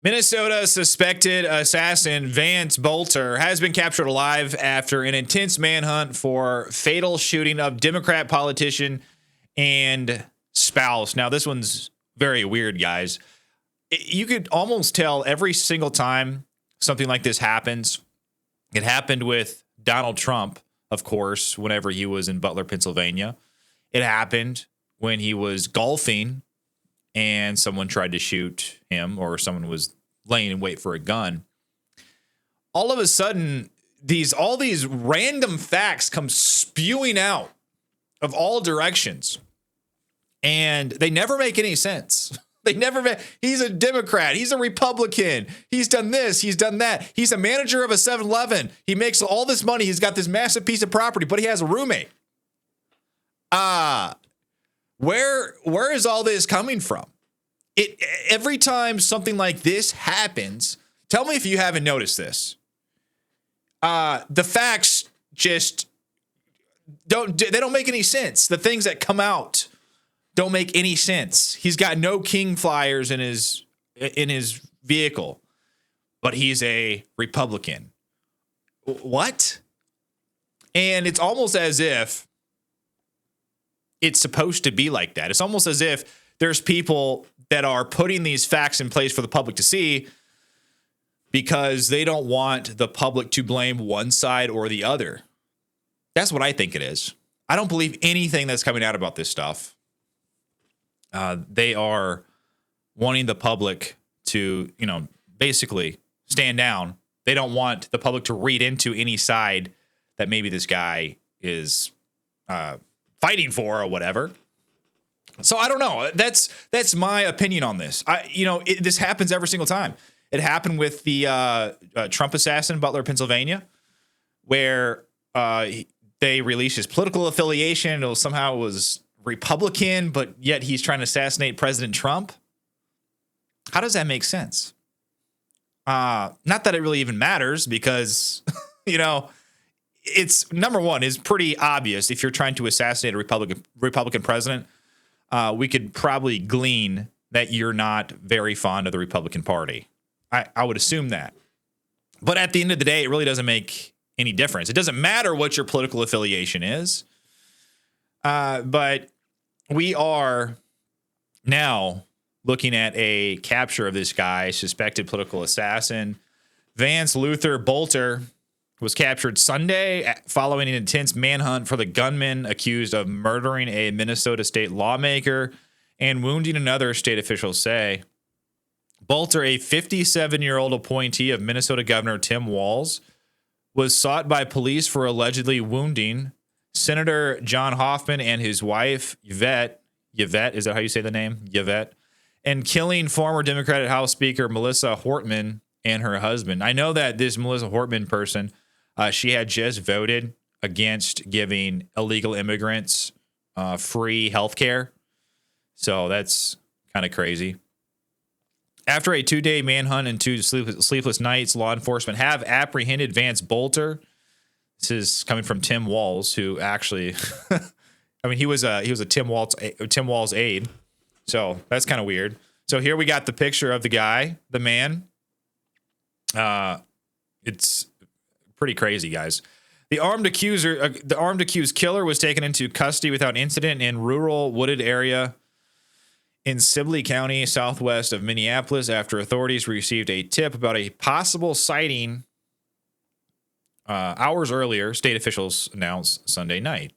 Minnesota suspected assassin Vance Boelter has been captured alive after an intense manhunt for fatal shooting of Democrat politician and spouse. Now, this one's very weird, guys. You could almost tell every single time something like this happens. It happened with Donald Trump, of course, whenever he was in Butler, Pennsylvania. It happened when he was golfing and someone tried to shoot him, or someone was laying in wait for a gun. All of a sudden, all these random facts come spewing out of all directions, and they never make any sense. He's a Democrat. He's a Republican. He's done this. He's done that. He's a manager of a 7-Eleven. He makes all this money. He's got this massive piece of property, but he has a roommate. Where is all this coming from? Every time something like this happens, tell me if you haven't noticed this. The facts just don't make any sense. The things that come out don't make any sense. He's got no King flyers in his vehicle, but he's a Republican. What? And it's almost as if it's supposed to be like that. It's almost as if there's people that are putting these facts in place for the public to see because they don't want the public to blame one side or the other. That's what I think it is. I don't believe anything that's coming out about this stuff. They are wanting the public to, basically stand down. They don't want the public to read into any side that maybe this guy is fighting for or whatever. So I don't know. That's my opinion on this. This happens every single time. It happened with the Trump assassin in Butler, Pennsylvania, where they released his political affiliation. Somehow it was Republican, but yet he's trying to assassinate President Trump. How does that make sense? Not that it really even matters, because, it's number one, is pretty obvious. If you're trying to assassinate a Republican president, we could probably glean that you're not very fond of the Republican Party. I would assume that. But at the end of the day, it really doesn't make any difference. It doesn't matter what your political affiliation is. But we are now looking at a capture of this guy, suspected political assassin. Vance Boelter was captured Sunday following an intense manhunt for the gunman accused of murdering a Minnesota state lawmaker and wounding another, state officials say. Boelter, a 57-year-old appointee of Minnesota Governor Tim Walz, was sought by police for allegedly wounding Senator John Hoffman and his wife, Yvette, is that how you say the name? Yvette, and killing former Democratic House Speaker Melissa Hortman and her husband. I know that this Melissa Hortman person, she had just voted against giving illegal immigrants free health care. So that's kind of crazy. After a 2-day manhunt and 2 sleepless nights, law enforcement have apprehended Vance Boelter. This is coming from Tim Walz, who actually, he was a Tim Walz aide. So that's kind of weird. So here we got the picture of the guy, the man. It's pretty crazy, guys. The armed accused killer was taken into custody without incident in rural wooded area in Sibley County, southwest of Minneapolis, after authorities received a tip about a possible sighting hours earlier, state officials announced Sunday night.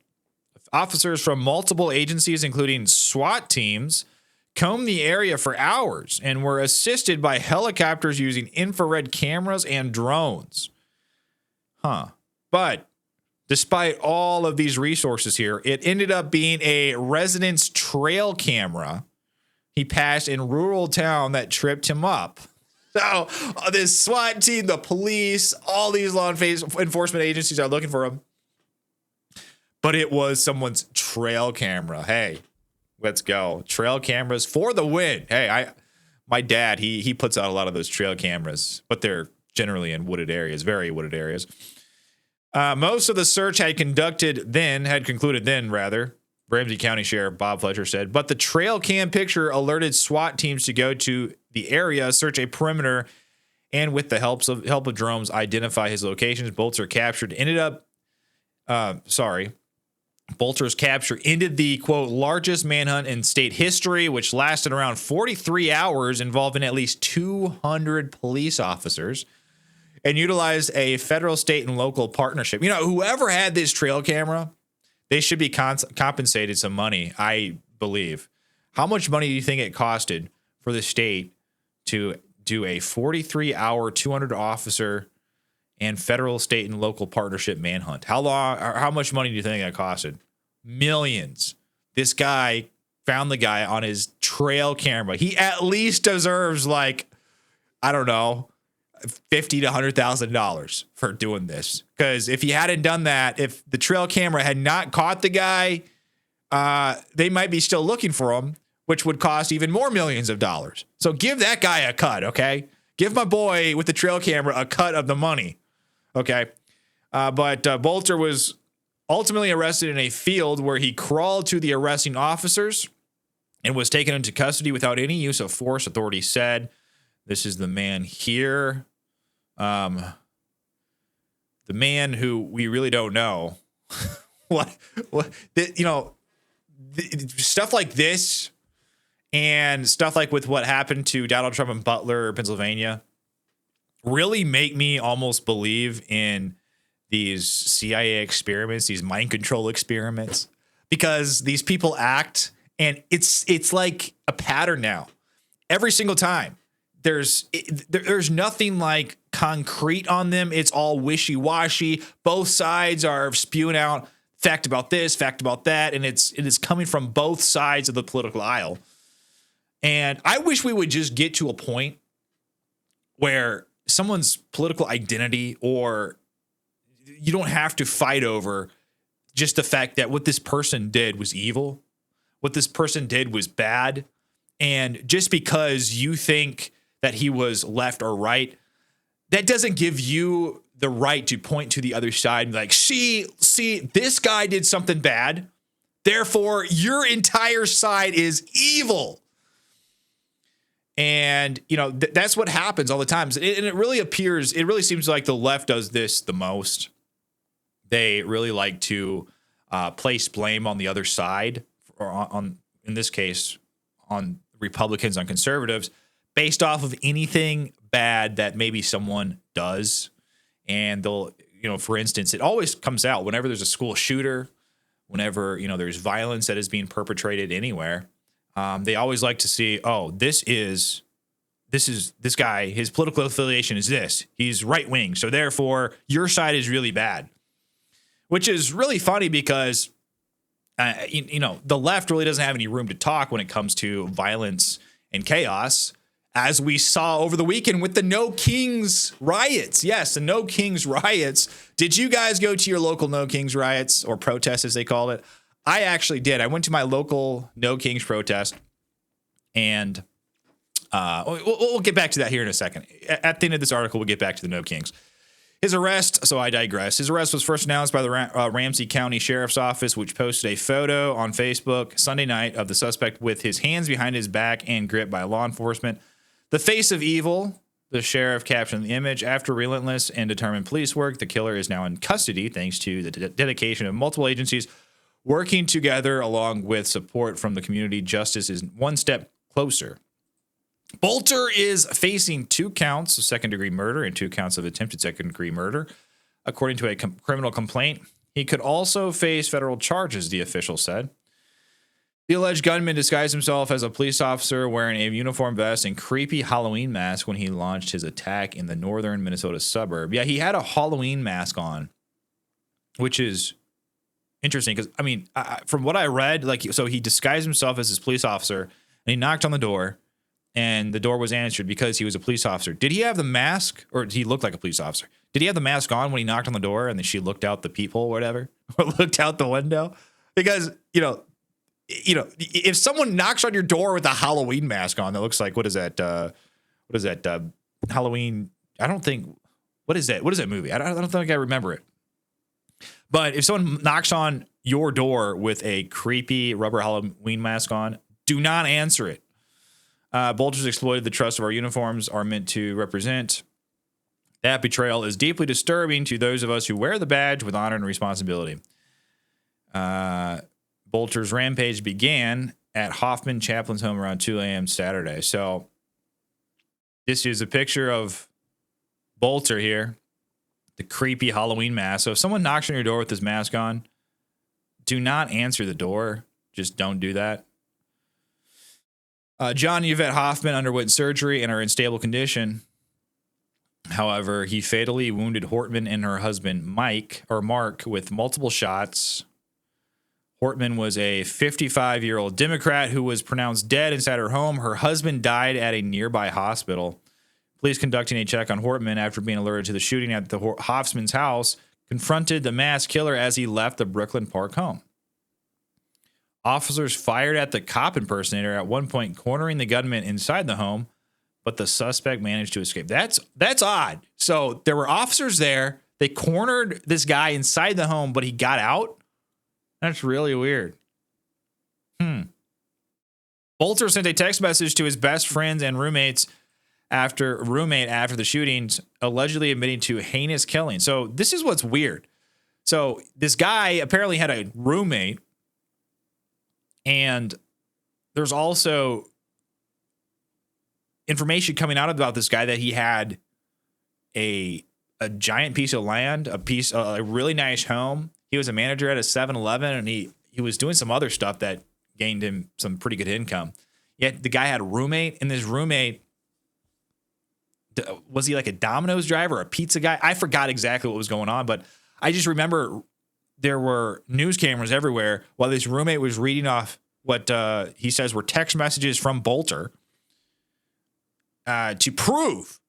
Officers from multiple agencies, including SWAT teams, combed the area for hours and were assisted by helicopters using infrared cameras and drones. But despite all of these resources here, it ended up being a resident's trail camera he passed in rural town that tripped him up. So this SWAT team, the police, all these law enforcement agencies are looking for him. But it was someone's trail camera. Hey, let's go. Trail cameras for the win. Hey, my dad, he puts out a lot of those trail cameras, but they're generally in wooded areas, very wooded areas. Most of the search had concluded then, Ramsey County Sheriff Bob Fletcher said, but the trail cam picture alerted SWAT teams to go to the area, search a perimeter, and with the help of drones, identify his locations. Boelter's capture ended the, quote, largest manhunt in state history, which lasted around 43 hours, involving at least 200 police officers, and utilized a federal, state, and local partnership. You know, whoever had this trail camera, they should be compensated some money, I believe. How much money do you think it costed for the state to do a 43-hour, 200-officer and federal, state, and local partnership manhunt? How much money do you think that costed? Millions. This guy found the guy on his trail camera. He at least deserves, like, I don't know, $50,000 to $100,000 for doing this. Because if he hadn't done that, if the trail camera had not caught the guy, they might be still looking for him, which would cost even more millions of dollars. So give that guy a cut, okay? Give my boy with the trail camera a cut of the money, okay? But Boelter was ultimately arrested in a field where he crawled to the arresting officers and was taken into custody without any use of force, authorities said. This is the man here. The man who we really don't know. Stuff like this and stuff like with what happened to Donald Trump in Butler, Pennsylvania, really make me almost believe in these CIA experiments, these mind control experiments, because these people act, and it's like a pattern now. Every single time. There's nothing like concrete on them. It's all wishy-washy. Both sides are spewing out fact about this, fact about that, and it is coming from both sides of the political aisle. And I wish we would just get to a point where someone's political identity, or you don't have to fight over just the fact that what this person did was evil, what this person did was bad, and just because you think that he was left or right, that doesn't give you the right to point to the other side and be like, see, this guy did something bad, therefore your entire side is evil. And, you know, that's what happens all the time. And it really seems like the left does this the most. They really like to place blame on the other side, or on in this case, on Republicans, on conservatives, based off of anything bad that maybe someone does. And they'll, you know, for instance, it always comes out whenever there's a school shooter, whenever, you know, there's violence that is being perpetrated anywhere. They always like to see, oh, this guy, his political affiliation is this. He's right wing. So therefore, your side is really bad, which is really funny because, you know, the left really doesn't have any room to talk when it comes to violence and chaos, as we saw over the weekend with the No Kings riots. Yes, the No Kings riots. Did you guys go to your local No Kings riots, or protests as they called it? I actually did. I went to my local No Kings protest, and we'll get back to that here in a second. At the end of this article, we'll get back to the No Kings. His arrest, so I digress. His arrest was first announced by the Ramsey County Sheriff's Office, which posted a photo on Facebook Sunday night of the suspect with his hands behind his back and gripped by law enforcement. The face of evil, the sheriff captioned the image. After relentless and determined police work, the killer is now in custody thanks to the dedication of multiple agencies working together, along with support from the community. Justice is one step closer. Boelter is facing 2 counts of second-degree murder and 2 counts of attempted second-degree murder, according to a criminal complaint. He could also face federal charges, the official said. The alleged gunman disguised himself as a police officer wearing a uniform vest and creepy Halloween mask when he launched his attack in the northern Minnesota suburb. Yeah, he had a Halloween mask on, which is interesting because, I mean, from what I read, so he disguised himself as his police officer, and he knocked on the door, and the door was answered because he was a police officer. Did he have the mask, or did he look like a police officer? Did he have the mask on when he knocked on the door and then she looked out the peephole or whatever, or looked out the window? Because, you know, if someone knocks on your door with a Halloween mask on, that looks like, what is that? Halloween. I don't think, what is that? What is that movie? I don't think I remember it. But if someone knocks on your door with a creepy rubber Halloween mask on, do not answer it. Boelter's exploited the trust of our uniforms are meant to represent. That betrayal is deeply disturbing to those of us who wear the badge with honor and responsibility. Boelter's rampage began at Hoffman Chaplin's home around 2 a.m. Saturday. So this is a picture of Boelter here, the creepy Halloween mask. So if someone knocks on your door with this mask on, do not answer the door. Just don't do that. John and Yvette Hoffman underwent surgery and are in stable condition. However, he fatally wounded Hortman and her husband, Mark, with multiple shots. Hortman was a 55-year-old Democrat who was pronounced dead inside her home. Her husband died at a nearby hospital. Police conducting a check on Hortman after being alerted to the shooting at the Hoffman's house confronted the masked killer as he left the Brooklyn Park home. Officers fired at the cop impersonator at one point, cornering the gunman inside the home, but the suspect managed to escape. That's odd. So there were officers there. They cornered this guy inside the home, but he got out. That's really weird. Boelter sent a text message to his best friends and roommate after the shootings, allegedly admitting to heinous killing. So this is what's weird. So this guy apparently had a roommate, and there's also information coming out about this guy that he had a giant piece of land, a really nice home. He was a manager at a 7-Eleven, and he was doing some other stuff that gained him some pretty good income. Yet the guy had a roommate, and this roommate, was he like a Domino's driver or a pizza guy? I forgot exactly what was going on, but I just remember there were news cameras everywhere while this roommate was reading off what he says were text messages from Boelter to prove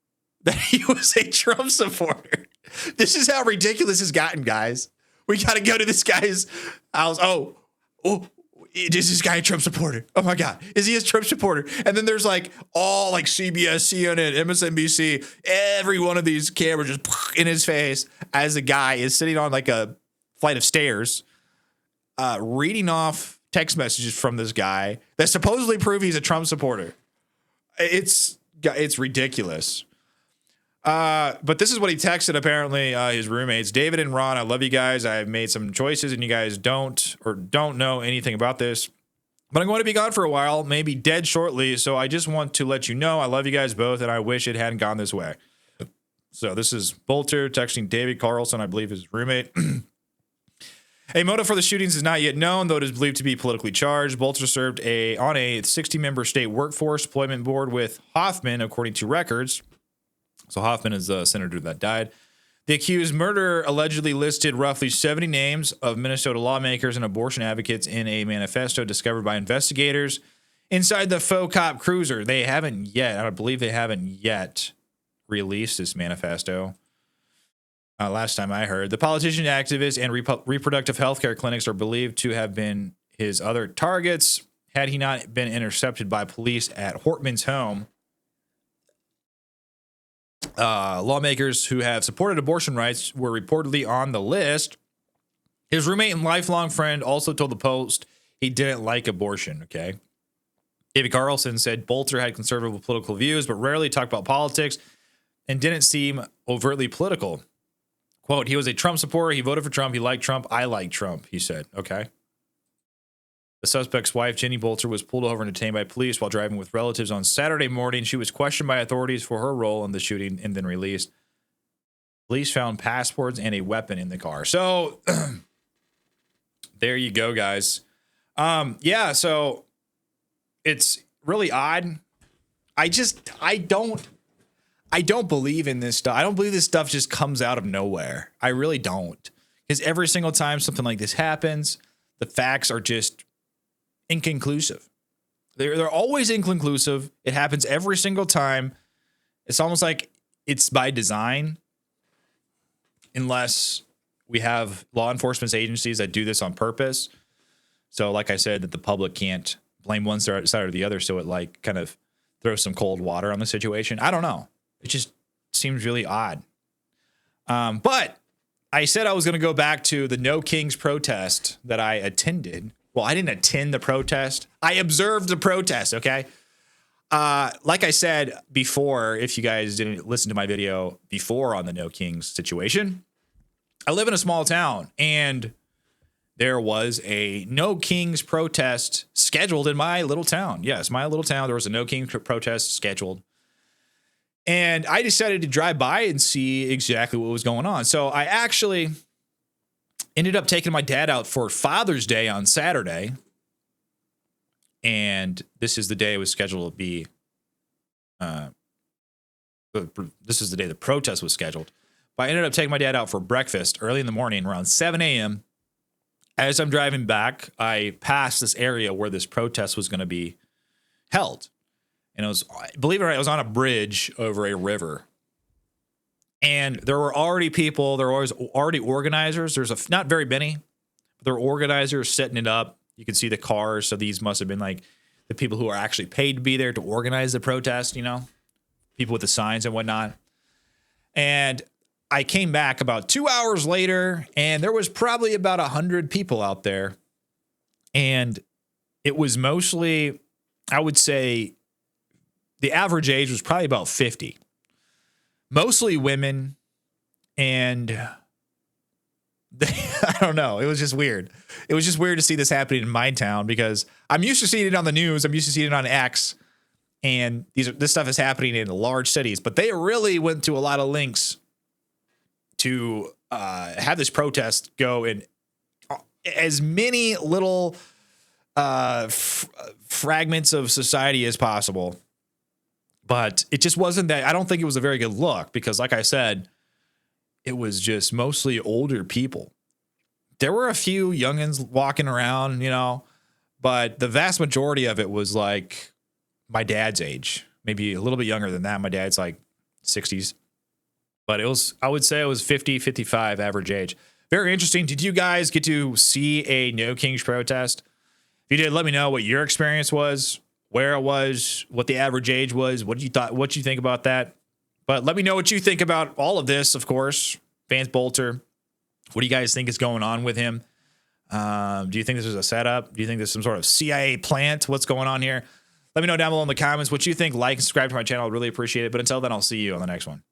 that he was a Trump supporter. This is how ridiculous it's gotten, guys. We got to go to this guy's house. Oh, is this guy a Trump supporter? Oh my God, is he a Trump supporter? And then there's like all like CBS, CNN, MSNBC, every one of these cameras just in his face as the guy is sitting on like a flight of stairs, reading off text messages from this guy that supposedly prove he's a Trump supporter. It's ridiculous. But this is what he texted, apparently, his roommates. David and Ron, I love you guys. I've made some choices and you guys don't know anything about this. But I'm going to be gone for a while, maybe dead shortly. So I just want to let you know I love you guys both and I wish it hadn't gone this way. So this is Boelter texting David Carlson, I believe his roommate. A motive for the shootings is not yet known, though it is believed to be politically charged. Boelter served on a 60-member state workforce deployment board with Hoffman, according to records. So Hoffman is the senator that died. The accused murderer allegedly listed roughly 70 names of Minnesota lawmakers and abortion advocates in a manifesto discovered by investigators inside the faux cop cruiser. I believe they haven't yet released this manifesto. Last time I heard, the politician, activist, and reproductive health care clinics are believed to have been his other targets had he not been intercepted by police at Hortman's home. Lawmakers who have supported abortion rights were reportedly on the list. His roommate and lifelong friend also told the Post he didn't like abortion, okay? David Carlson said Boelter had conservative political views, but rarely talked about politics and didn't seem overtly political. Quote, he was a Trump supporter. He voted for Trump. He liked Trump. I like Trump, he said. Okay. The suspect's wife, Jenny Boelter, was pulled over and detained by police while driving with relatives on Saturday morning. She was questioned by authorities for her role in the shooting and then released. Police found passports and a weapon in the car. So there you go, guys. So it's really odd. I don't believe in this stuff. I don't believe this stuff just comes out of nowhere. I really don't. Because every single time something like this happens, the facts are just inconclusive. They're always inconclusive. It happens every single time. It's almost like it's by design, unless we have law enforcement agencies that do this on purpose. So like I said, that the public can't blame one side or the other. So it like kind of throws some cold water on the situation. I don't know. It just seems really odd. But I said I was going to go back to the No Kings protest that I attended. Well, I didn't attend the protest. I observed the protest, okay? Like I said before, if you guys didn't listen to my video before on the No Kings situation, I live in a small town, and there was a No Kings protest scheduled in my little town. Yes, my little town, there was a No Kings protest scheduled. And I decided to drive by and see exactly what was going on. So I actually ended up taking my dad out for Father's Day on Saturday. And this is the day it was scheduled to be. This is the day the protest was scheduled. But I ended up taking my dad out for breakfast early in the morning, around 7 a.m. As I'm driving back, I passed this area where this protest was going to be held. And it was, believe it or not, it was on a bridge over a river. And there were already people, there were already organizers. There's not very many, but there were organizers setting it up. You can see the cars. So these must have been like the people who are actually paid to be there to organize the protest, you know, people with the signs and whatnot. And I came back about 2 hours later, and there was probably about 100 people out there. And it was mostly, I would say, the average age was probably about 50. Mostly women, and I don't know. It was just weird. It was just weird to see this happening in my town because I'm used to seeing it on the news. I'm used to seeing it on X, and this stuff is happening in large cities. But they really went to a lot of links to have this protest go in as many little fragments of society as possible. But it just wasn't that. I don't think it was a very good look because, like I said, it was just mostly older people. There were a few youngins walking around, you know, but the vast majority of it was like my dad's age, maybe a little bit younger than that. My dad's like 60s. But it was, I would say it was 50, 55 average age. Very interesting. Did you guys get to see a No Kings protest? If you did, let me know what your experience was, where it was, what the average age was, what you think about that. But let me know what you think about all of this, of course. Vance Boelter, what do you guys think is going on with him? Do you think this is a setup? Do you think there's some sort of CIA plant? What's going on here? Let me know down below in the comments what you think. Like and subscribe to my channel. I'd really appreciate it. But until then, I'll see you on the next one.